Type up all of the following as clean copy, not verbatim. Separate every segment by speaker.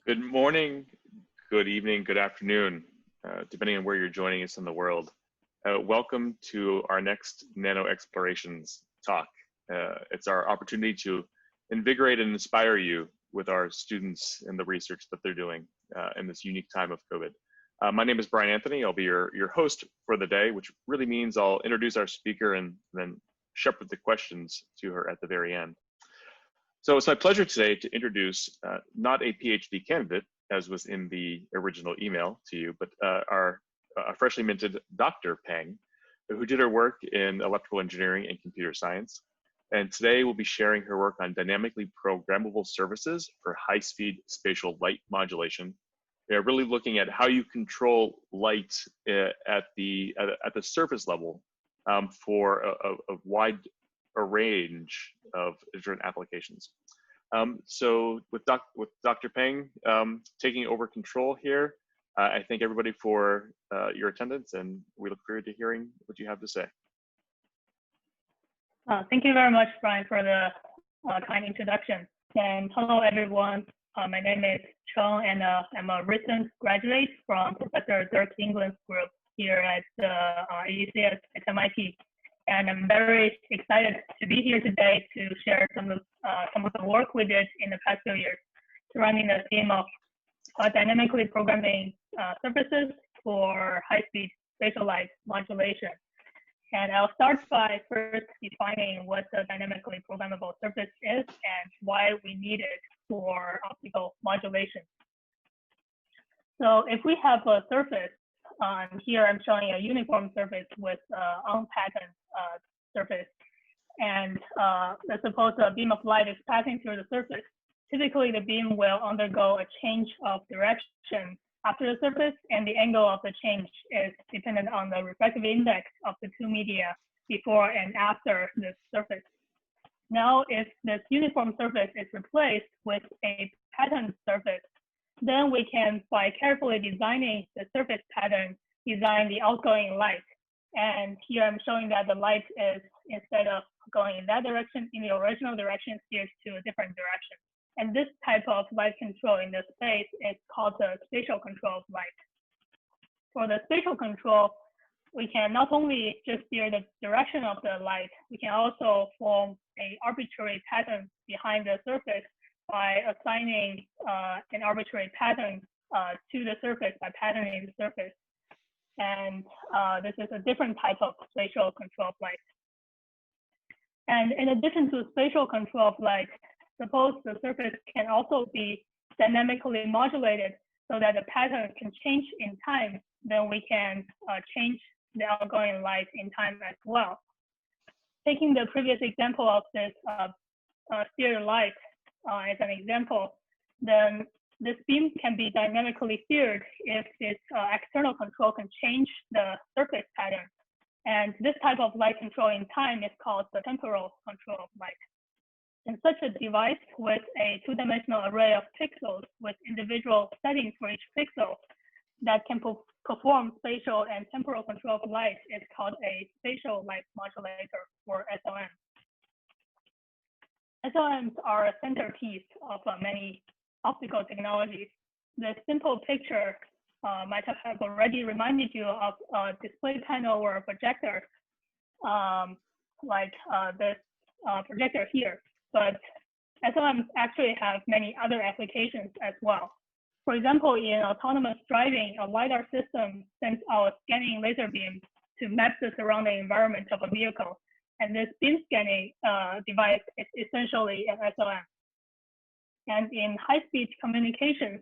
Speaker 1: Good morning, good evening, good afternoon, depending on where you're joining us in the world. Welcome to our next Nano Explorations talk. It's our opportunity to invigorate and inspire you with our students in the research that they're doing in this unique time of COVID. My name is Brian Anthony. I'll be your host for the day, which really means I'll introduce our speaker and then shepherd the questions to her at the very end. So it's my pleasure today to introduce not a PhD candidate, as was in the original email to you, but our freshly minted Dr. Peng, who did her work in electrical engineering and computer science. And today we'll be sharing her work on dynamically programmable services for high-speed spatial light modulation. They're really looking at how you control light at the surface level for a wide range of different applications. So with Dr. Peng taking over control here, I thank everybody for your attendance, and we look forward to hearing what you have to say.
Speaker 2: Thank you very much, Brian, for the kind introduction. And hello, everyone. My name is Cheng, and I'm a recent graduate from Professor Dirk England's group here at EECS at MIT. And I'm very excited to be here today to share some of the work we did in the past few years surrounding the theme of dynamically programming surfaces for high-speed spatial light modulation. And I'll start by first defining what the dynamically programmable surface is and why we need it for optical modulation. So if we have a surface, here I'm showing a uniform surface with unpatterned surface, and let's suppose a beam of light is passing through the surface. Typically, the beam will undergo a change of direction after the surface, and the angle of the change is dependent on the refractive index of the two media before and after this surface. Now, if this uniform surface is replaced with a patterned surface, then we can, by carefully designing the surface pattern, design the outgoing light. And here I'm showing that the light is, instead of going in that direction, in the original direction, steers to a different direction. And this type of light control in the space is called the spatial control of light. For the spatial control, we can not only just steer the direction of the light, we can also form an arbitrary pattern behind the surface by assigning an arbitrary pattern to the surface by patterning the surface. And this is a different type of spatial control of light. And in addition to spatial control of light, suppose the surface can also be dynamically modulated so that the pattern can change in time, then we can change the outgoing light in time as well. Taking the previous example of this steered light as an example, then this beam can be dynamically steered if its external control can change the surface pattern. And this type of light control in time is called the temporal control of light. And such a device with a two-dimensional array of pixels with individual settings for each pixel that can perform spatial and temporal control of light is called a spatial light modulator, or SLM. SLMs are a centerpiece of many optical technologies. The simple picture might have already reminded you of a display panel or a projector, like this projector here. But SLMs actually have many other applications as well. For example, in autonomous driving, a LiDAR system sends out scanning laser beams to map the surrounding environment of a vehicle. And this beam scanning device is essentially an SLM. And in high-speed communications,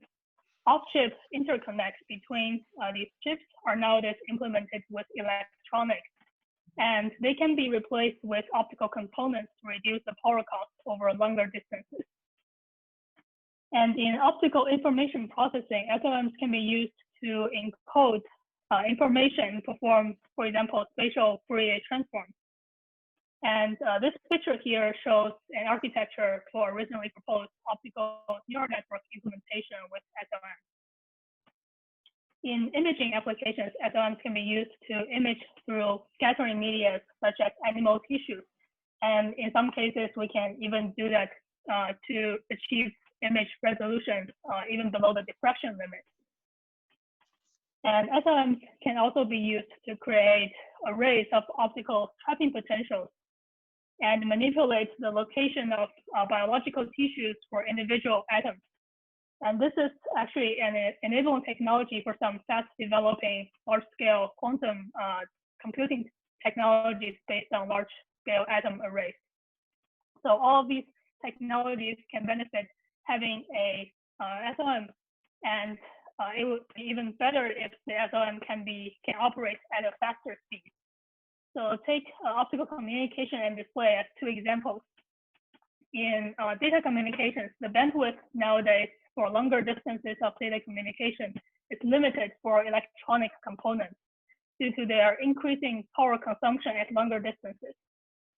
Speaker 2: off-chip interconnects between these chips are nowadays implemented with electronics. And they can be replaced with optical components to reduce the power cost over longer distances. And in optical information processing, SLMs can be used to encode information, perform, for example, spatial Fourier transforms. And this picture here shows an architecture for a recently proposed optical neural network implementation with SLMs. In imaging applications, SLMs can be used to image through scattering media such as animal tissues. And in some cases, we can even do that to achieve image resolution, even below the diffraction limit. And SLMs can also be used to create arrays of optical trapping potentials and manipulate the location of biological tissues for individual atoms. And this is actually an enabling technology for some fast developing large-scale quantum computing technologies based on large-scale atom arrays. So all of these technologies can benefit having a SLM, and it would be even better if the SLM can operate at a faster speed. So take optical communication and display as two examples. In data communications, the bandwidth nowadays for longer distances of data communication is limited for electronic components due to their increasing power consumption at longer distances.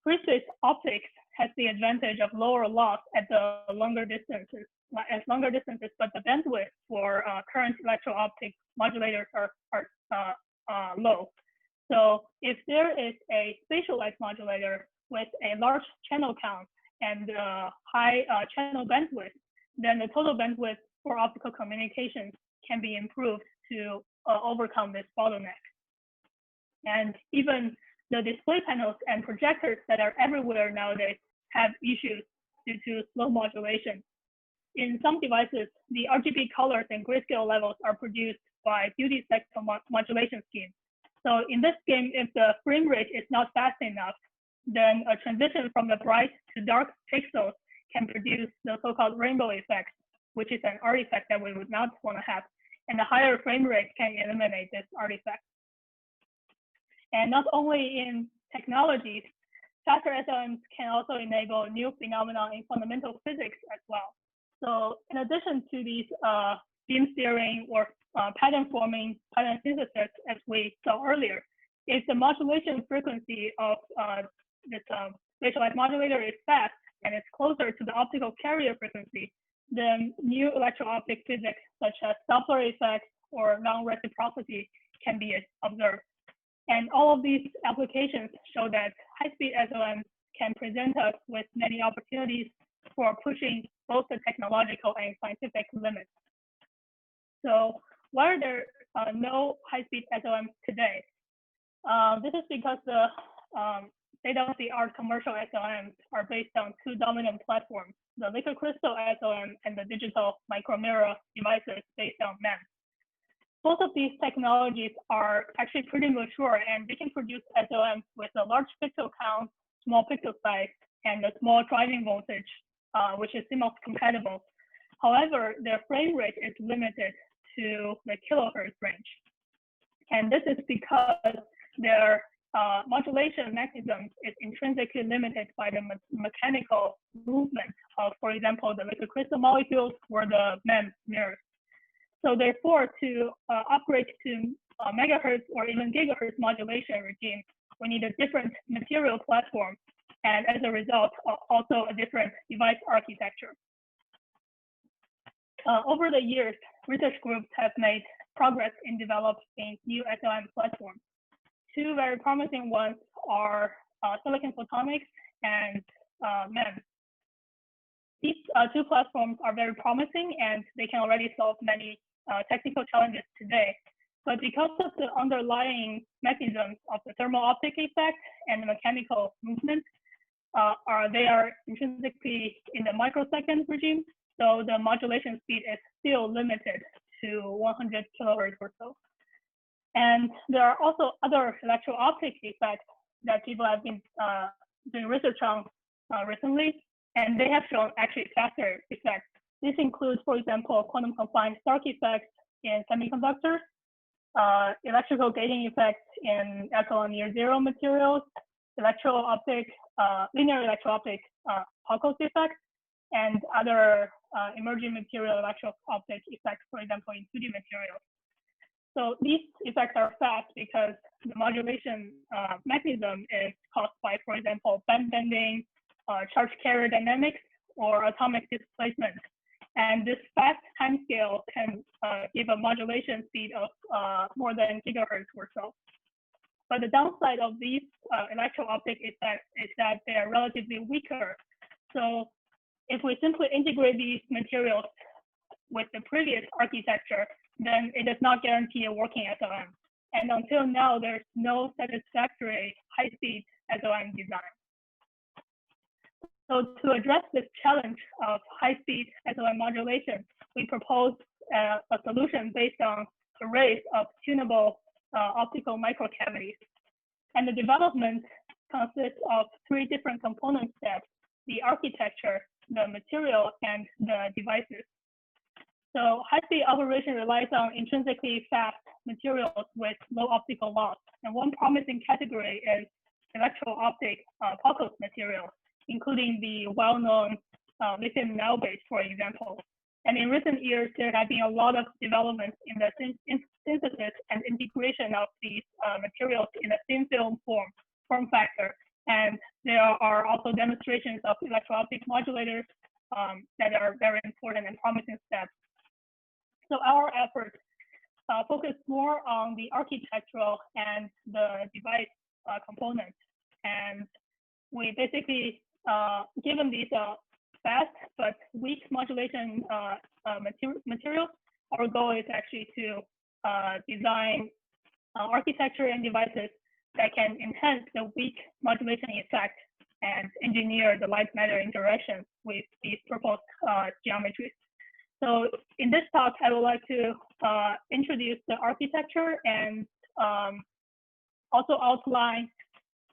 Speaker 2: Free space optics has the advantage of lower loss at the longer distances, but the bandwidth for current electro-optic modulators are low. So if there is a spatial-like modulator with a large channel count and high channel bandwidth, then the total bandwidth for optical communications can be improved to overcome this bottleneck. And even the display panels and projectors that are everywhere nowadays have issues due to slow modulation. In some devices, the RGB colors and grayscale levels are produced by duty cycle modulation schemes. So in this scheme, if the frame rate is not fast enough, then a transition from the bright to dark pixels can produce the so-called rainbow effect, which is an artifact that we would not want to have. And the higher frame rate can eliminate this artifact. And not only in technologies, faster SLMs can also enable new phenomena in fundamental physics as well. So in addition to these beam steering or pattern forming, pattern synthesis, as we saw earlier, if the modulation frequency of this spatial-like modulator is fast and it's closer to the optical carrier frequency, then new electro-optic physics such as Doppler effects or non-reciprocity can be observed. And all of these applications show that high-speed SLMs can present us with many opportunities for pushing both the technological and scientific limits. So why are there no high-speed SLMs today? This is because the state-of-the-art commercial SLMs are based on two dominant platforms, the liquid crystal SLM and the digital micromirror devices based on MEMS. Both of these technologies are actually pretty mature, and they can produce SLMs with a large pixel count, small pixel size, and a small driving voltage, which is CMOS-compatible. However, their frame rate is limited to the kilohertz range. And this is because their modulation mechanism is intrinsically limited by the mechanical movement of, for example, the liquid crystal molecules or the MEMS mirrors. So therefore, to upgrade to megahertz or even gigahertz modulation regime, we need a different material platform, and as a result, also a different device architecture. Over the years, research groups have made progress in developing new SLM platforms. Two very promising ones are silicon photonics and MEMS. These two platforms are very promising, and they can already solve many technical challenges today. But because of the underlying mechanisms of the thermal optic effect and the mechanical movement, they are intrinsically in the microsecond regime. So the modulation speed is still limited to 100 kilohertz or so. And there are also other electro-optic effects that people have been doing research on recently, and they have shown actually faster effects. This includes, for example, quantum confined Stark effects in semiconductors, electrical gating effects in echelon near zero materials, electro-optic, linear electro-optic Pockels effects, and other emerging material electro-optic effects, for example, in 2D materials. So these effects are fast because the modulation mechanism is caused by, for example, band bending, charge carrier dynamics, or atomic displacement. And this fast timescale can give a modulation speed of more than gigahertz or so. But the downside of these electro-optic effects is that they are relatively weaker. So if we simply integrate these materials with the previous architecture, then it does not guarantee a working SLM. And until now, there's no satisfactory high-speed SLM design. So to address this challenge of high-speed SLM modulation, we propose a solution based on arrays of tunable optical microcavities. And the development consists of 3 different component steps: the architecture, the material, and the devices. So high-speed operation relies on intrinsically fast materials with low optical loss. And one promising category is electro-optic optical materials, including the well-known lithium niobate, for example. And in recent years, there have been a lot of developments in the synthesis and integration of these materials in a thin film form factor. And there are also demonstrations of electro-optic modulators that are very important and promising steps. So our efforts focus more on the architectural and the device components. And we basically, given these fast but weak modulation materials, our goal is actually to design architecture and devices that can enhance the weak modulation effect and engineer the light matter interaction with these proposed geometries. So in this talk, I would like to introduce the architecture and also outline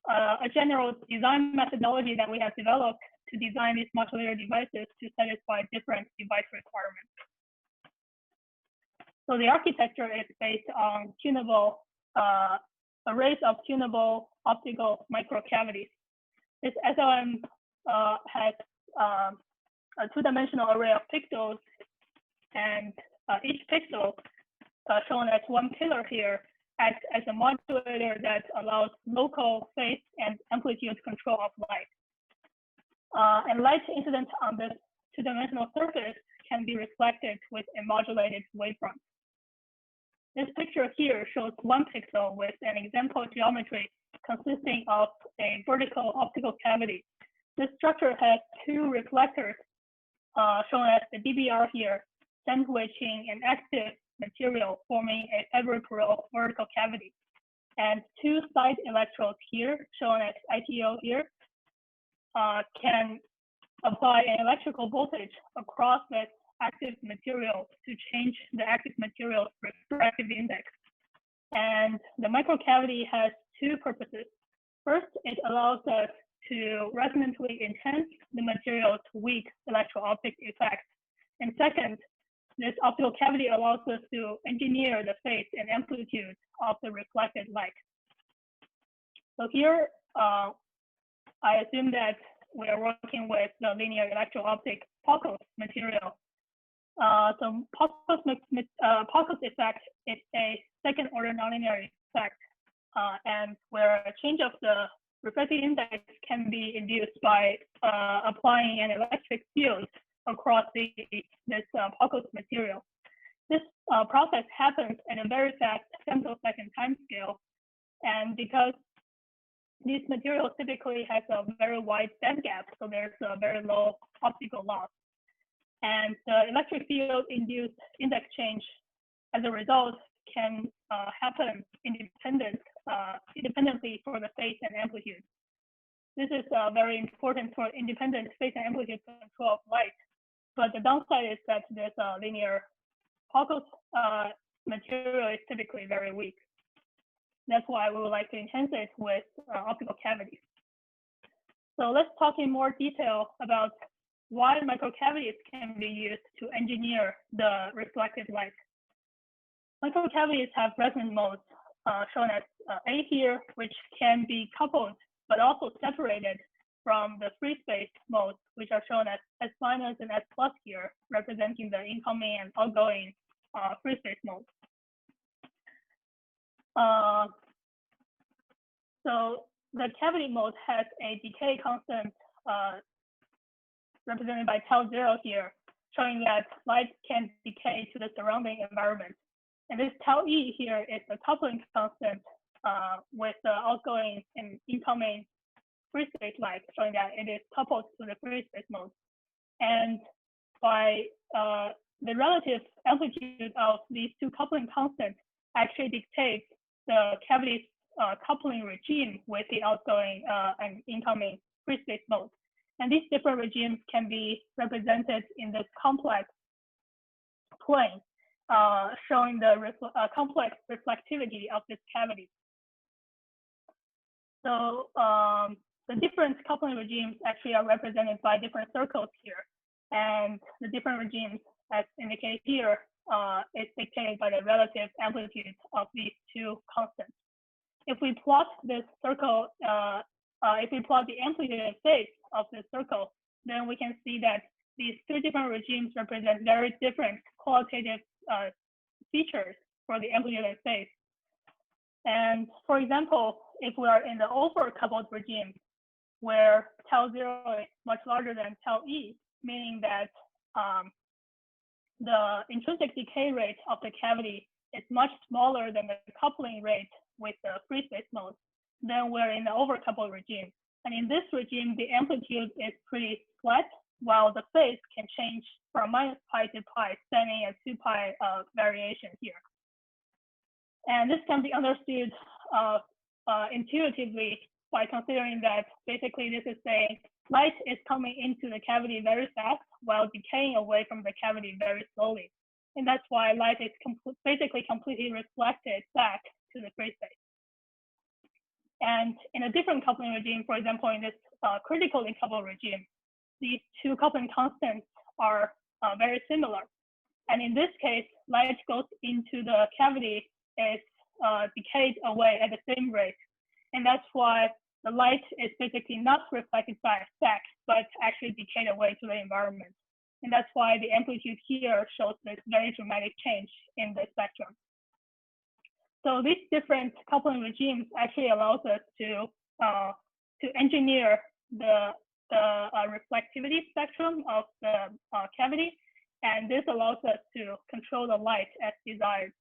Speaker 2: a general design methodology that we have developed to design these modulator devices to satisfy different device requirements. So the architecture is based on tunable arrays of tunable optical microcavities. This SLM has a 2-dimensional array of pixels, and each pixel, shown as one pillar here, acts as a modulator that allows local phase and amplitude control of light. And light incident on this 2-dimensional surface can be reflected with a modulated wavefront. This picture here shows one pixel with an example geometry consisting of a vertical optical cavity. This structure has 2 reflectors, shown as the DBR here, sandwiching an active material forming a equiparallel vertical cavity. And 2 side electrodes here, shown as ITO here, can apply an electrical voltage across this active material to change the active material's refractive index. And the microcavity has 2 purposes. First, it allows us to resonantly enhance the material's weak electro-optic effect. And second, this optical cavity allows us to engineer the phase and amplitude of the reflected light. So here, I assume that we are working with the linear electro-optic Pockels material. So Pockels effect is a second-order nonlinear effect, and where a change of the refractive index can be induced by applying an electric field across this Pockels material. This process happens at a very fast femtosecond timescale, and because these materials typically have a very wide band gap, so there's a very low optical loss. And the electric field induced index change as a result can happen independently for the phase and amplitude. This is very important for independent phase and amplitude control of light. But the downside is that this linear Pockels material is typically very weak. That's why we would like to enhance it with optical cavities. So let's talk in more detail about why microcavities can be used to engineer the reflected light. Microcavities have resonant modes, shown as A here, which can be coupled but also separated from the free space modes, which are shown as S- and S+ here, representing the incoming and outgoing free space modes. So the cavity mode has a decay constant represented by tau 0 here, showing that light can decay to the surrounding environment. And this tau E here is the coupling constant with the outgoing and incoming free space light, showing that it is coupled to the free space mode. And by the relative amplitude of these two coupling constants actually dictates the cavity's coupling regime with the outgoing and incoming free space mode. And these different regimes can be represented in this complex plane, showing the complex reflectivity of this cavity. So the different coupling regimes actually are represented by different circles here. And the different regimes, as indicated here, is dictated by the relative amplitude of these two constants. If we plot this circle, if we plot the amplitude and phase of this circle, then we can see that these three different regimes represent very different qualitative features for the amplitude and phase. And for example, if we are in the overcoupled regime, where tau 0 is much larger than tau e, meaning that the intrinsic decay rate of the cavity is much smaller than the coupling rate with the free space mode, then we're in the overcoupled regime. And in this regime, the amplitude is pretty flat, while the phase can change from -pi to pi, spanning a 2pi variation here. And this can be understood intuitively by considering that basically this is saying light is coming into the cavity very fast while decaying away from the cavity very slowly. And that's why light is basically completely reflected back to the free space. And in a different coupling regime, for example, in this critically coupled regime, these two coupling constants are very similar. And in this case, light goes into the cavity, is decayed away at the same rate. And that's why the light is basically not reflected back, but actually decayed away to the environment. And that's why the amplitude here shows this very dramatic change in the spectrum. So these different coupling regimes actually allows us to engineer the reflectivity spectrum of the cavity, and this allows us to control the light as desired.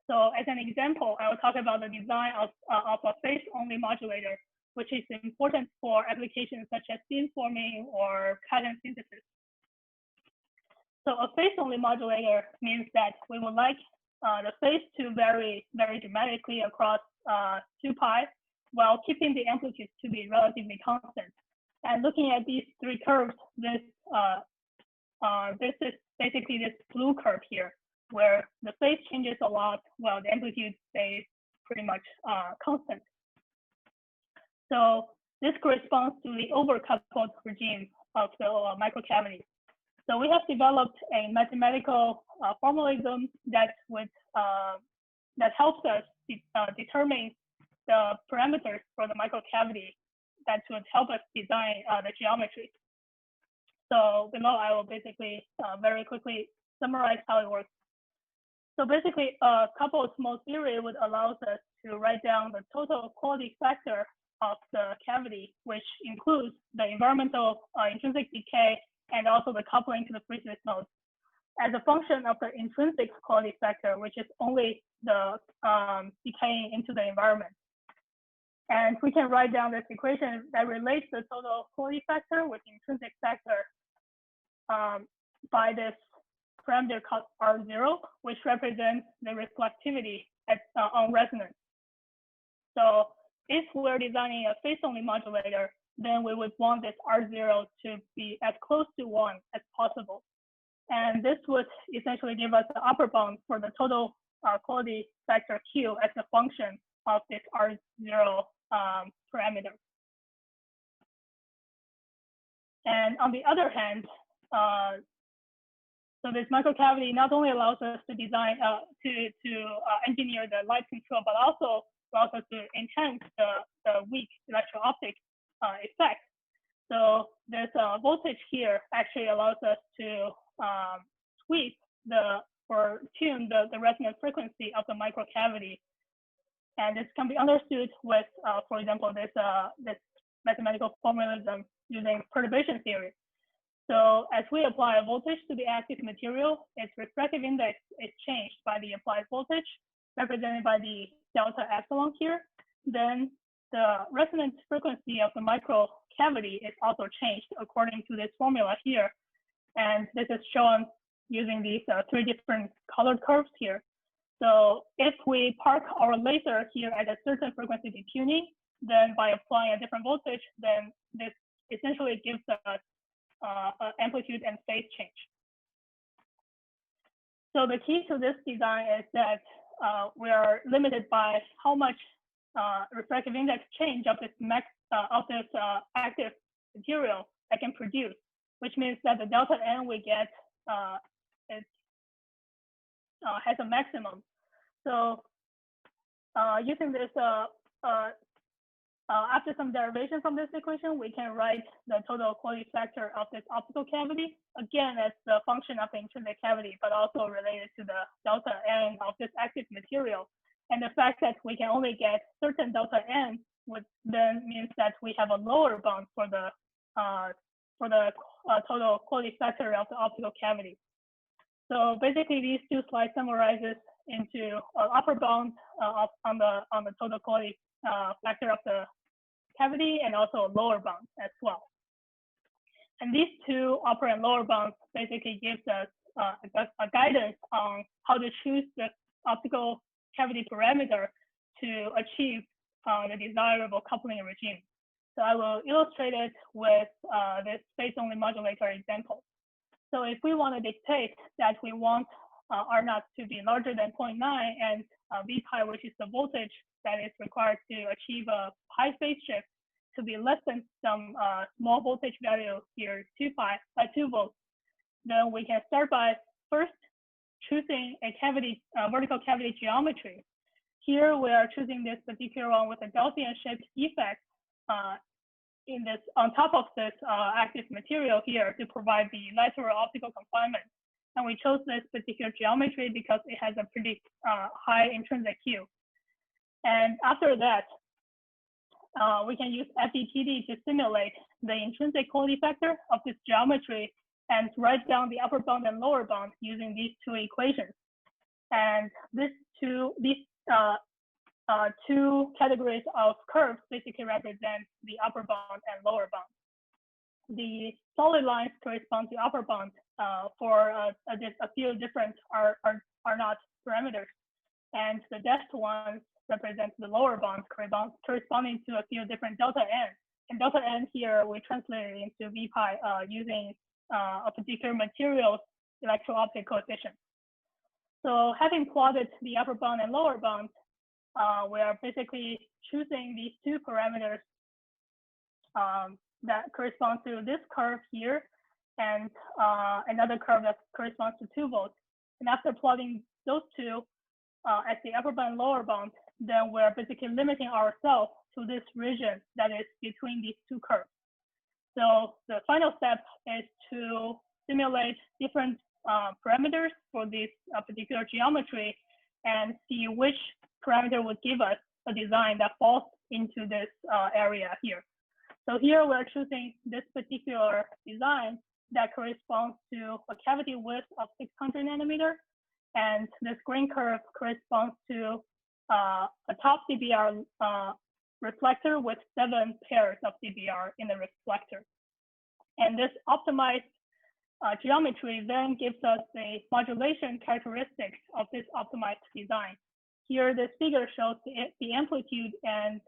Speaker 2: So as an example, I will talk about the design of a phase-only modulator, which is important for applications such as beamforming or pattern synthesis. So a phase-only modulator means that we would like the phase to vary very dramatically across 2pi, while keeping the amplitude to be relatively constant. And looking at these three curves, this is basically this blue curve here, where the phase changes a lot while the amplitude stays pretty much constant. So this corresponds to the overcoupled regime of the microcavity. So we have developed a mathematical formalism that helps us determine the parameters for the microcavity that would help us design the geometry. So below, I will basically very quickly summarize how it works. So basically, a coupled mode theory would allow us to write down the total quality factor of the cavity, which includes the environmental intrinsic decay and also the coupling to the free space mode, as a function of the intrinsic quality factor, which is only the decaying into the environment. And we can write down this equation that relates the total quality factor with intrinsic factor by this parameter called R0, which represents the reflectivity on resonance. So if we're designing a phase-only modulator, then we would want this R0 to be as close to 1 as possible. And this would essentially give us the upper bound for the total quality factor Q as a function of this R0 parameter. And on the other hand, so this microcavity not only allows us to design, engineer the light control, but also allows us to enhance the weak electro-optic effect. So this voltage here actually allows us to tweak or tune the resonant frequency of the microcavity. And this can be understood with, for example, this mathematical formalism using perturbation theory. So as we apply a voltage to the active material, its refractive index is changed by the applied voltage, represented by the delta epsilon here. Then the resonance frequency of the micro cavity is also changed according to this formula here. And this is shown using these three different colored curves here. So if we park our laser here at a certain frequency detuning, then by applying a different voltage, then this essentially gives us amplitude and phase change. So the key to this design is that we are limited by how much refractive index change of this active material that can produce, which means that the delta N we get has a maximum. So using this, after some derivation from this equation, we can write the total quality factor of this optical cavity. Again, as the function of the intrinsic cavity, but also related to the delta N of this active material. And the fact that we can only get certain delta N would then means that we have a lower bound for the total quality factor of the optical cavity. So basically, these two slides summarizes into upper bound on the total quality factor of the cavity, and also a lower bound as well. And these two upper and lower bounds basically gives us a guidance on how to choose the optical cavity parameter to achieve the desirable coupling regime. So I will illustrate it with this space-only modulator example. So if we want to dictate that we want R0 to be larger than 0.9 and V pi, which is the voltage that is required to achieve a pi phase shift, to be less than some small voltage value here, 2 volts, then we can start by first choosing a cavity, vertical cavity geometry. Here we are choosing this particular one with a Gaussian shaped defect on top of this active material here to provide the lateral optical confinement. And we chose this particular geometry because it has a pretty high intrinsic Q. And after that, we can use FDTD to simulate the intrinsic quality factor of this geometry and write down the upper bound and lower bound using these two equations. And these two categories of curves basically represent the upper bound and lower bound. The solid lines correspond to upper bound for a few different R0 parameters, and the dashed ones represent the lower bound corresponding to a few different delta N. And delta N here we translate it into V pi using a particular material's electro-optic coefficient. So having plotted the upper bound and lower bound, we are basically choosing these two parameters that correspond to this curve here and another curve that corresponds to 2 volts. And after plotting those two as the upper bound and lower bound, then we're basically limiting ourselves to this region that is between these two curves. So the final step is to simulate different parameters for this particular geometry and see which parameter would give us a design that falls into this area here. So here we're choosing this particular design that corresponds to a cavity width of 600 nanometer, and this green curve corresponds to a top DBR reflector with 7 pairs of DBR in the reflector. And this optimized geometry then gives us the modulation characteristics of this optimized design. Here, this figure shows the amplitude and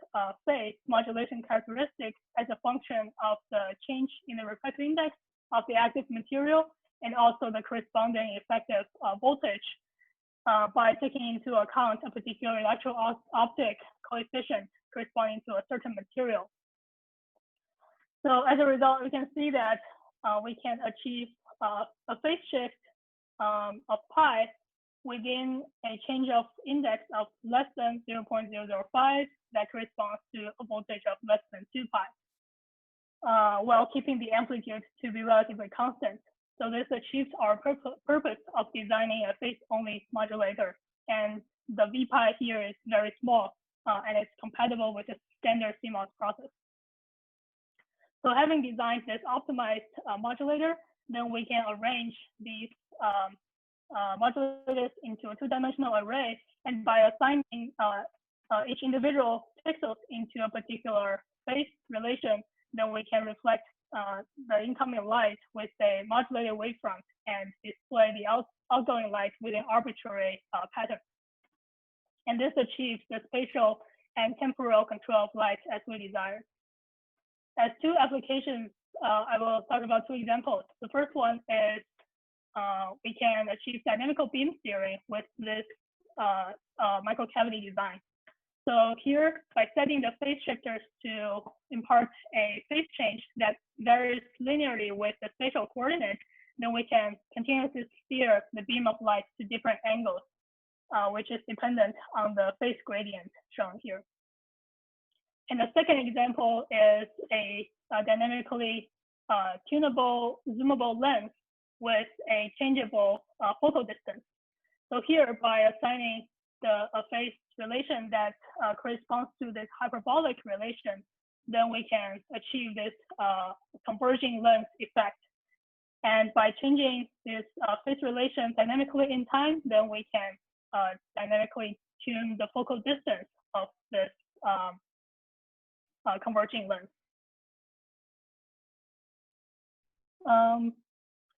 Speaker 2: phase modulation characteristics as a function of the change in the refractive index of the active material and also the corresponding effective voltage by taking into account a particular electro-optic coefficient corresponding to a certain material. So as a result, we can see that we can achieve a phase shift of pi within a change of index of less than 0.005 that corresponds to a voltage of less than 2 pi, while keeping the amplitude to be relatively constant. So this achieves our purpose of designing a phase-only modulator. And the V pi here is very small, and it's compatible with the standard CMOS process. So having designed this optimized modulator, then we can arrange these modulators into a 2-dimensional array, and by assigning each individual pixels into a particular phase relation, then we can reflect the incoming light with a modulated wavefront and display the outgoing light with an arbitrary pattern. And this achieves the spatial and temporal control of light as we desire. As two applications, I will talk about two examples. The first one is we can achieve dynamical beam steering with this microcavity design. So here, by setting the phase shifters to impart a phase change that varies linearly with the spatial coordinate, then we can continuously steer the beam of light to different angles, which is dependent on the phase gradient shown here. And the second example is a dynamically tunable, zoomable lens with a changeable focal distance. So here, by assigning a phase relation that corresponds to this hyperbolic relation, then we can achieve this converging lens effect. And by changing this phase relation dynamically in time, then we can dynamically tune the focal distance of this converging lens.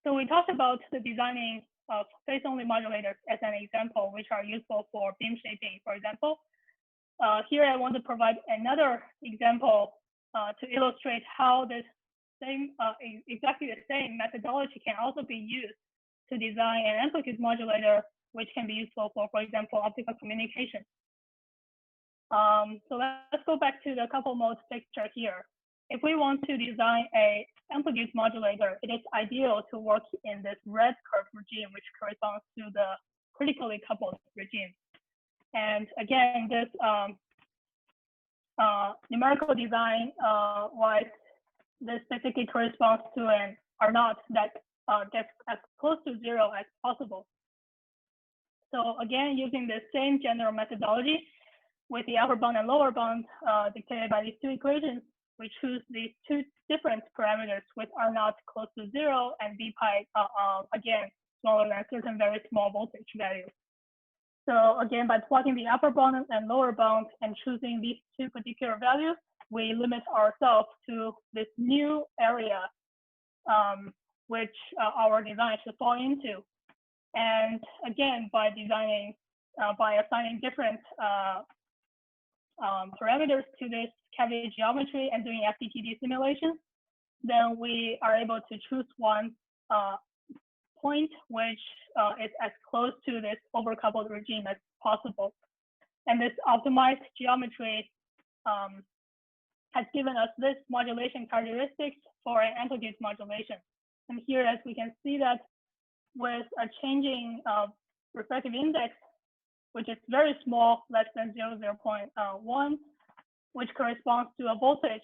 Speaker 2: So we talked about the designing of phase-only modulators as an example, which are useful for beam shaping, for example. Here I want to provide another example to illustrate how this same, exactly the same methodology can also be used to design an amplitude modulator, which can be useful for example, optical communication. So let's go back to the couple mode picture here. If we want to design a amplitude modulator, it is ideal to work in this red curve regime, which corresponds to the critically coupled regime. And again, this numerical design wise, this basically corresponds to an R0 that gets as close to 0 as possible. So again, using the same general methodology with the upper bound and lower bound dictated by these two equations, we choose these two different parameters with R0 close to 0 and V pi, again, smaller than a certain very small voltage value. So again, by plotting the upper bound and lower bound and choosing these two particular values, we limit ourselves to this new area, which our design should fall into. And again, by designing, by assigning different parameters to this cavity geometry and doing FDTD simulations, then we are able to choose one point which is as close to this overcoupled regime as possible. And this optimized geometry has given us this modulation characteristics for an amplitude modulation. And here, as we can see that with a changing refractive index, which is very small, less than 0.1, which corresponds to a voltage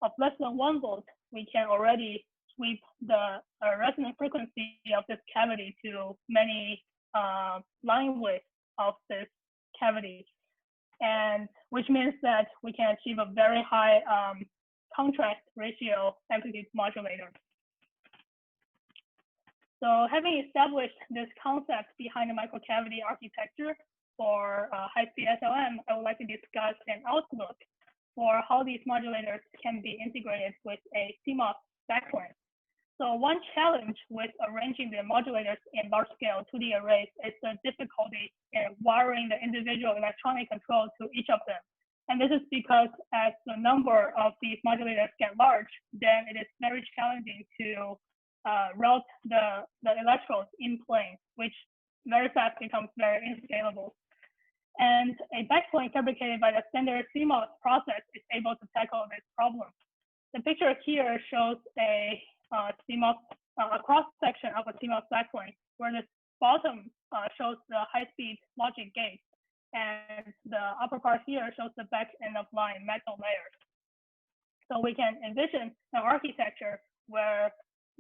Speaker 2: of less than 1 volt, we can already sweep the resonant frequency of this cavity to many line widths of this cavity, and which means that we can achieve a very high contrast ratio amplitude modulator. So having established this concept behind the microcavity architecture for high-speed SLM, I would like to discuss an outlook for how these modulators can be integrated with a CMOS backplane. So one challenge with arranging the modulators in large-scale 2D arrays is the difficulty in wiring the individual electronic control to each of them. And this is because as the number of these modulators get large, then it is very challenging to route the electrodes in plane, which very fast becomes very inscalable. And a backplane fabricated by the standard CMOS process is able to tackle this problem. The picture here shows a CMOS, a cross section of a CMOS backplane, where the bottom shows the high-speed logic gate, and the upper part here shows the back end of line metal layers. So we can envision an architecture where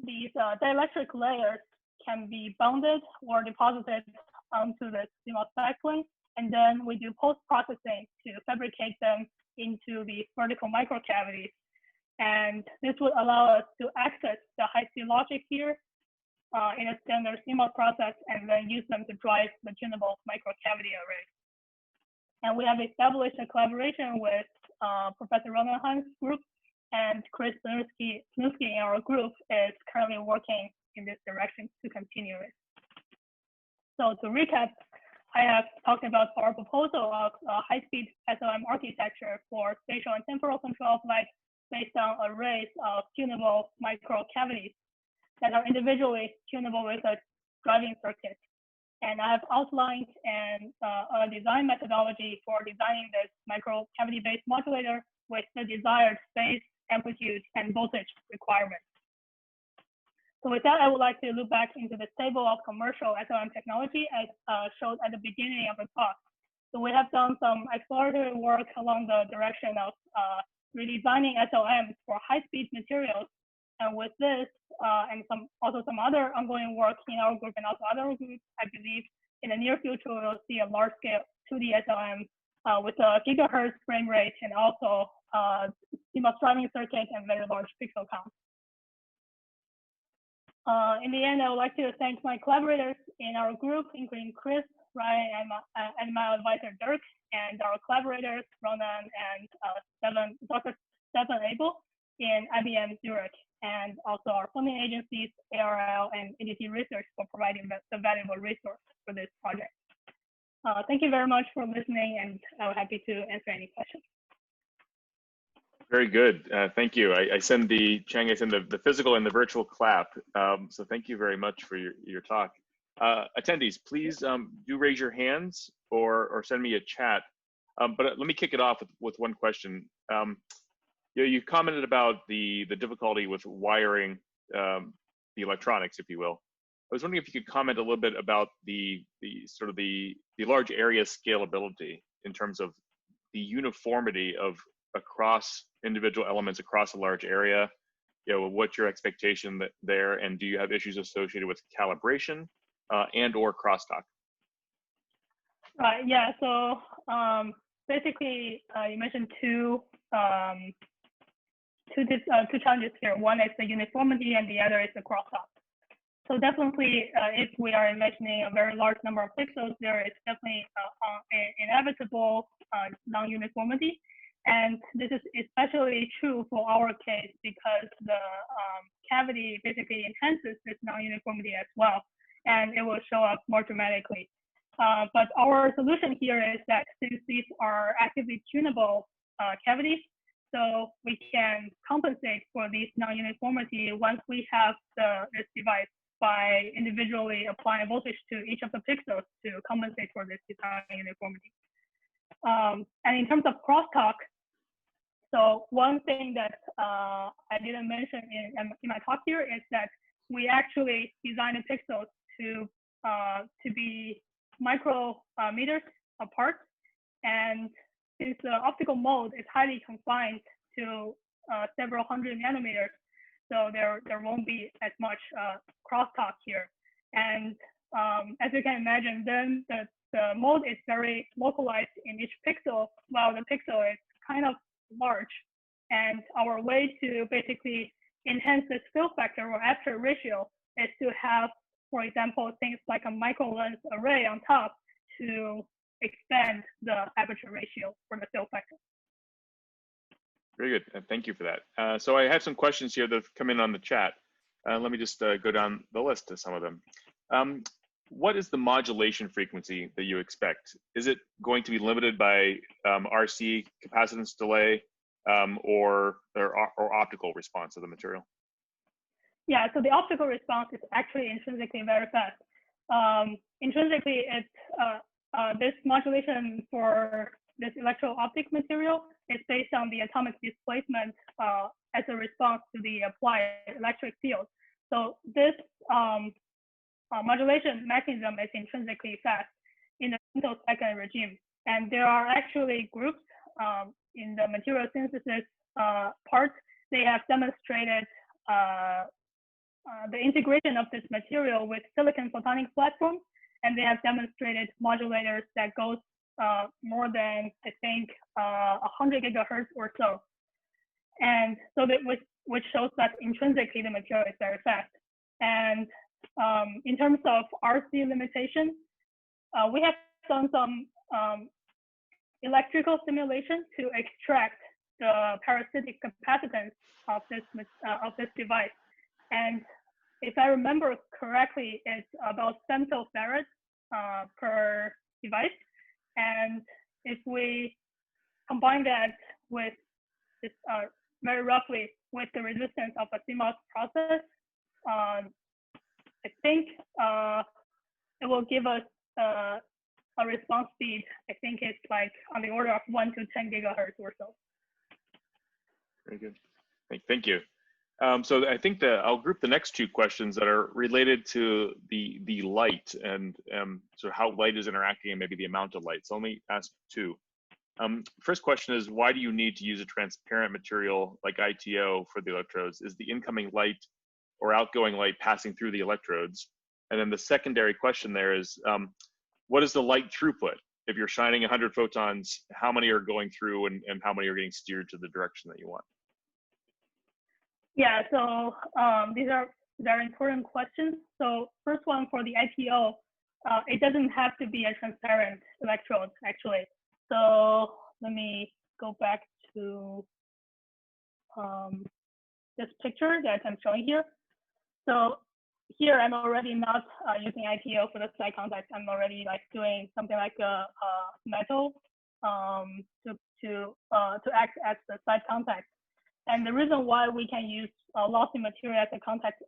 Speaker 2: these dielectric layers can be bounded or deposited onto the CMOS backplane, and then we do post-processing to fabricate them into the vertical microcavities. And this would allow us to access the high-speed logic here in a standard CMOS process, and then use them to drive the tunable microcavity array. And we have established a collaboration with Professor Ronald Han's group and Chris Snusky in our group is currently working in this direction to continue it. So to recap, I have talked about our proposal of a high-speed SLM architecture for spatial and temporal control of light based on arrays of tunable microcavities that are individually tunable with a driving circuit. And I have outlined a design methodology for designing this microcavity-based modulator with the desired space, amplitude, and voltage requirements. So with that, I would like to look back into the table of commercial SLM technology as showed at the beginning of the talk. So we have done some exploratory work along the direction of redesigning SLMs for high-speed materials. And with this, and also some other ongoing work in our group and also other groups, I believe in the near future, we'll see a large-scale 2D SLM with a gigahertz frame rate and also CMOS driving circuit and very large pixel count. In the end, I would like to thank my collaborators in our group, including Chris, Ryan, and my advisor, Dirk, and our collaborators, Ronan and Dr. Stefan Abel in IBM Zurich, and also our funding agencies, ARL and ADT Research, for providing the valuable resource for this project. Thank you very much for listening, and I'm happy to answer any questions.
Speaker 1: Very good. Thank you. I send the physical and the virtual clap. So thank you very much for your talk. Attendees, please do raise your hands or send me a chat. But let me kick it off with one question. You commented about the difficulty with wiring the electronics, if you will. I was wondering if you could comment a little bit about the large area scalability in terms of the uniformity of across individual elements across a large area. What's your expectation there, and do you have issues associated with calibration and or crosstalk?
Speaker 2: Right. Yeah. So basically, you mentioned two challenges here. One is the uniformity, and the other is the crosstalk. So definitely, if we are imagining a very large number of pixels, there is definitely an inevitable non-uniformity. And this is especially true for our case because the cavity basically enhances this non-uniformity as well, and it will show up more dramatically. But our solution here is that since these are actively tunable cavities, so we can compensate for this non-uniformity once we have this device by individually applying voltage to each of the pixels to compensate for this non-uniformity. And in terms of crosstalk, so one thing that I didn't mention in my talk here is that we actually designed the pixels to be micrometers apart, and since the optical mode is highly confined to several hundred nanometers, so there won't be as much crosstalk here. And as you can imagine, then the mode is very localized in each pixel, while the pixel is kind of large. And our way to basically enhance this fill factor or aperture ratio is to have, for example, things like a micro lens array on top to expand the aperture ratio for the fill factor.
Speaker 1: Very good. Thank you for that. So I have some questions here that have come in on the chat. Let me just go down the list to some of them. What is the modulation frequency that you expect? Is it going to be limited by RC capacitance delay or optical response of the material?
Speaker 2: Yeah, so the optical response is actually intrinsically very fast. Intrinsically, it's this modulation for this electro-optic material is based on the atomic displacement as a response to the applied electric field. So this modulation mechanism is intrinsically fast in the femtosecond regime. And there are actually groups in the material synthesis part. They have demonstrated the integration of this material with silicon photonics platforms, and they have demonstrated modulators that goes more than, I think, 100 gigahertz or so. And so that which shows that intrinsically the material is very fast. And in terms of RC limitation, we have done some electrical simulation to extract the parasitic capacitance of this device. And if I remember correctly, it's about femtofarads per device. And if we combine that with this, very roughly with the resistance of a CMOS process, I think it will give us a response speed. I think it's like on the order of 1 to 10 gigahertz or so.
Speaker 1: Very good. Thank you. So I think that I'll group the next two questions that are related to the light and so how light is interacting and maybe the amount of light. So let me ask two. First question is, why do you need to use a transparent material like ITO for the electrodes? Is the incoming light or outgoing light passing through the electrodes? And then the secondary question there is, what is the light throughput? If you're shining 100 photons, how many are going through and how many are getting steered to the direction that you want?
Speaker 2: Yeah, so these are very important questions. So first one for the ITO, it doesn't have to be a transparent electrode actually. So let me go back to this picture that I'm showing here. So here I'm already not using ITO for the side contact. I'm already like doing something like a metal to act as the side contact. And the reason why we can use lossy material as a contact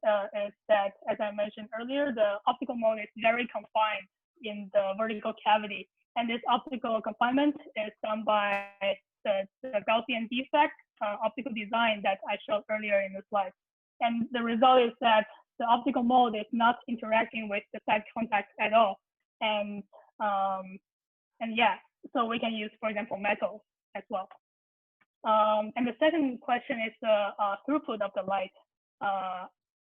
Speaker 2: is that, as I mentioned earlier, the optical mode is very confined in the vertical cavity. And this optical confinement is done by the Gaussian defect optical design that I showed earlier in the slide. And the result is that the optical mode is not interacting with the side contact at all. And yeah, so we can use, for example, metal as well. And the second question is the throughput of the light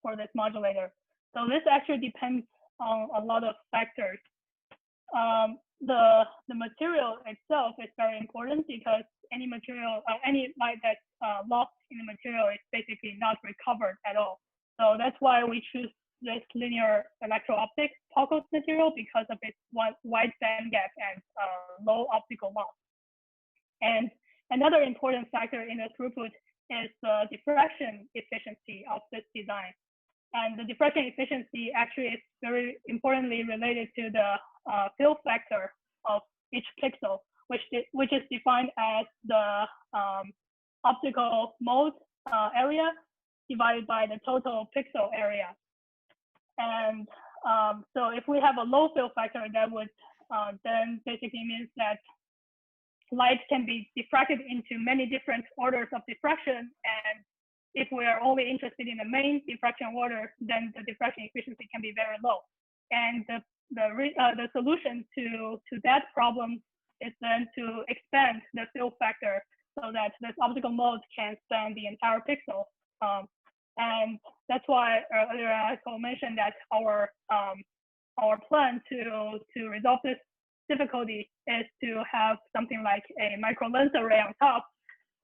Speaker 2: for this modulator. So this actually depends on a lot of factors. The material itself is very important because any material, any light that's lost in the material is basically not recovered at all. So that's why we choose this linear electro-optic Pockels material because of its wide band gap and low optical loss. And another important factor in the throughput is the diffraction efficiency of this design. And the diffraction efficiency actually is very importantly related to the fill factor of each pixel, which is defined as the optical mode area divided by the total pixel area. And so if we have a low fill factor, that would then basically means that light can be diffracted into many different orders of diffraction. And if we are only interested in the main diffraction order, then the diffraction efficiency can be very low. And the solution to that problem is then to expand the fill factor so that this optical mode can span the entire pixel. And that's why earlier I mentioned that our plan to resolve this difficulty is to have something like a micro lens array on top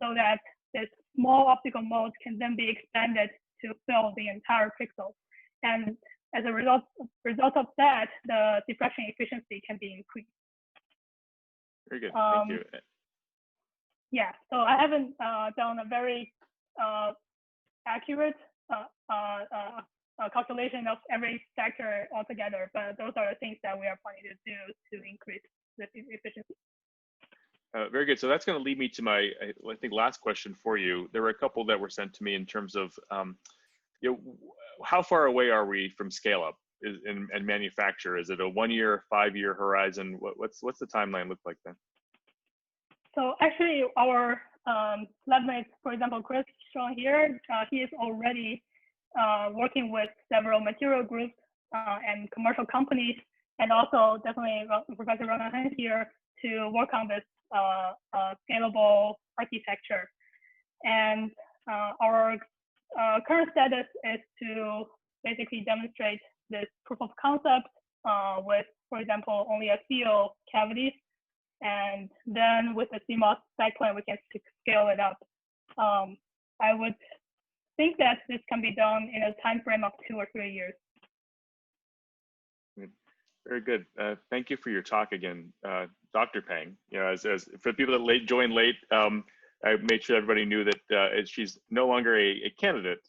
Speaker 2: so that this small optical mode can then be expanded to fill the entire pixel. And as a result of that, the diffraction efficiency can be increased.
Speaker 1: Very good, thank you.
Speaker 2: Yeah, so I haven't done a very accurate calculation of every factor altogether, but those are the things that we are planning to do to increase the efficiency.
Speaker 1: Very good. So that's going to lead me to my, I think, last question for you. There were a couple that were sent to me in terms of, how far away are we from scale up and manufacture? Is it a 1 year, 5 year horizon? What's the timeline look like then?
Speaker 2: So actually, our lab mate, for example, Chris shown here, he is already working with several material groups and commercial companies, and also definitely Professor Ronan here to work on this scalable architecture. And our current status is to basically demonstrate this proof of concept with, for example, only a few cavities. And then with the CMOS backplane, we can scale it up. I would think that this can be done in a time frame of 2 or 3 years.
Speaker 1: Very good. Thank you for your talk again, Dr. Peng. As for people that joined late, I made sure everybody knew that she's no longer a candidate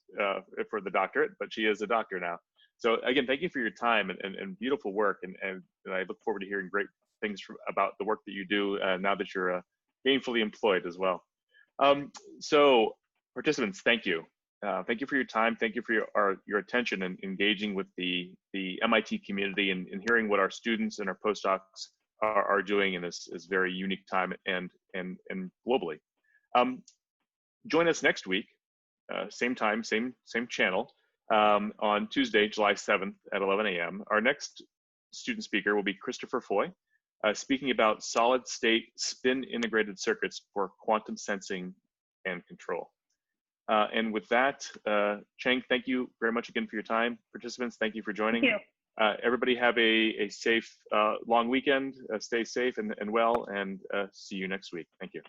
Speaker 1: for the doctorate, but she is a doctor now. So again, thank you for your time and beautiful work. And I look forward to hearing great things about the work that you do now that you're gainfully employed as well. So participants, thank you. Thank you for your time. Thank you for your attention and engaging with the MIT community and hearing what our students and our postdocs are doing in this very unique time and globally. Join us next week, same time, same channel, on Tuesday, July 7th at 11 a.m. Our next student speaker will be Christopher Foy, speaking about solid state spin integrated circuits for quantum sensing and control. And with that, Cheng, thank you very much again for your time. Participants, thank you for joining.
Speaker 2: Thank you.
Speaker 1: Everybody have a safe long weekend. Stay safe and well, and see you next week. Thank you.